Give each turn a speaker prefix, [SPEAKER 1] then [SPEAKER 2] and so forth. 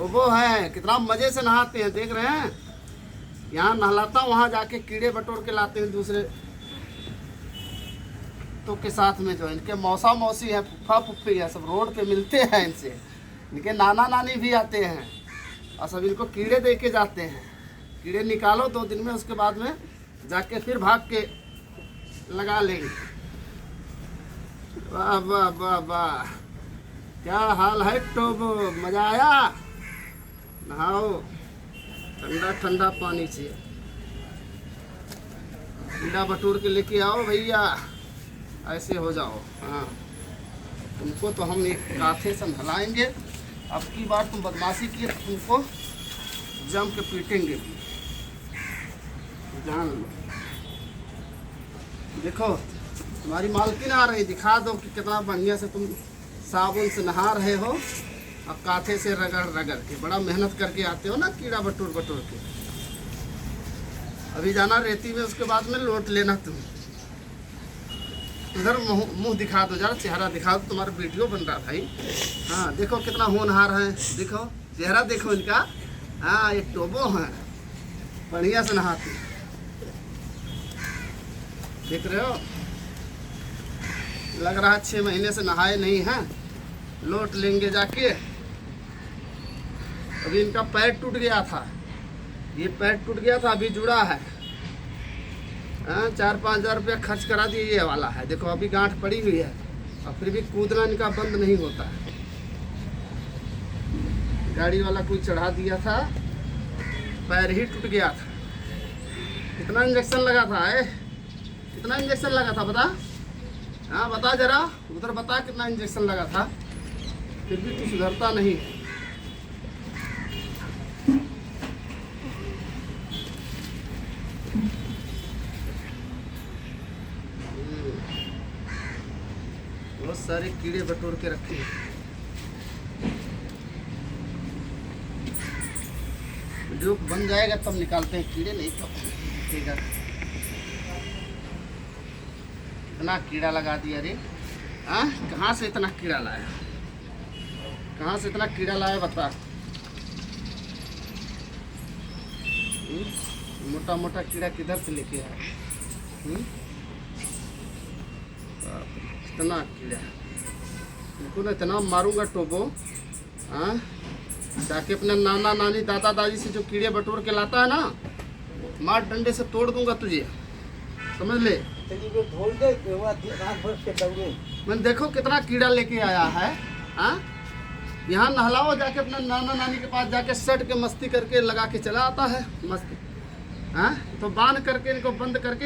[SPEAKER 1] तो वो है कितना मजे से नहाते हैं, देख रहे हैं। यहाँ नहलाता हूँ, वहाँ जाके कीड़े बटोर के लाते हैं दूसरे तो के साथ में। जो इनके मौसा मौसी है, फूफा फुफ्फी है, सब रोड पे मिलते हैं इनसे। इनके नाना नानी भी आते हैं और सब इनको कीड़े दे के जाते हैं। कीड़े निकालो 2 दिन में, उसके बाद में जाके फिर भाग के लगा लेंगे। वाह वाह वाह वाह, क्या हाल है टोबो, मजा आया। नहाओ ठंडा ठंडा पानी से, कीड़ा बटोर के लेके आओ भैया, ऐसे हो जाओ। हाँ, तुमको तो हम एक काथे से नहलाएंगे। अब की बार तुम बदमाशी किए तो तुमको जम के पीटेंगे, जान लो। देखो तुम्हारी मालकिन आ रही, दिखा दो कि कितना बढ़िया से तुम साबुन से नहा रहे हो और काथे से रगड़ रगड़ के। बड़ा मेहनत करके आते हो ना कीड़ा बटोर बटोर के। अभी जाना रेती में, उसके बाद में लौट लेना तुम। इधर मुंह दिखा दो, जरा चेहरा दिखा दो, तुम्हारा वीडियो बन रहा भाई। हाँ देखो कितना होनहार है, देखो चेहरा देखो इनका। हाँ ये टोबो हैं, बढ़िया से नहाते, देख रहे हो। लग रहा है 6 महीने से नहाए नहीं हैं। लौट लेंगे जाके। अभी इनका पैर टूट गया था, ये पैर टूट गया था, अभी जुड़ा है। 4-5 हज़ार रुपया खर्च करा दिए ये वाला है। देखो अभी गांठ पड़ी हुई है और फिर भी कूदना इनका बंद नहीं होता है। गाड़ी वाला कोई चढ़ा दिया था, पैर ही टूट गया था। कितना इंजेक्शन लगा था कितना इंजेक्शन लगा था बता। हाँ बता जरा, उधर बता कितना इंजेक्शन लगा था, फिर भी तू सुधरता नहीं। बहुत सारे कीड़े बटोर के रखे हैं। वीडियो बन जाएगा तब निकालते हैं कीड़े, नहीं तो ठीक है। इतना कीड़ा लगा दिया रे। हाँ कहाँ से इतना कीड़ा लाया, कहाँ से इतना कीड़ा लाया बता। मोटा मोटा कीड़ा किधर से लेके आया। इतना कीड़ा, इनको ना इतना मारूंगा टोबो। हाँ जाके अपने नाना नानी दादा दादी से जो कीड़े बटोर के लाता है ना, मार डंडे से तोड़ दूंगा तुझे, समझ ले। मैंने देखो कितना कीड़ा लेके आया है। हाँ यहाँ नहलाओ जाके अपने नाना नानी के पास जाके, सट के मस्ती करके लगा के चला आता है मस्ती। हाँ तो बांध करके इनको बंद करके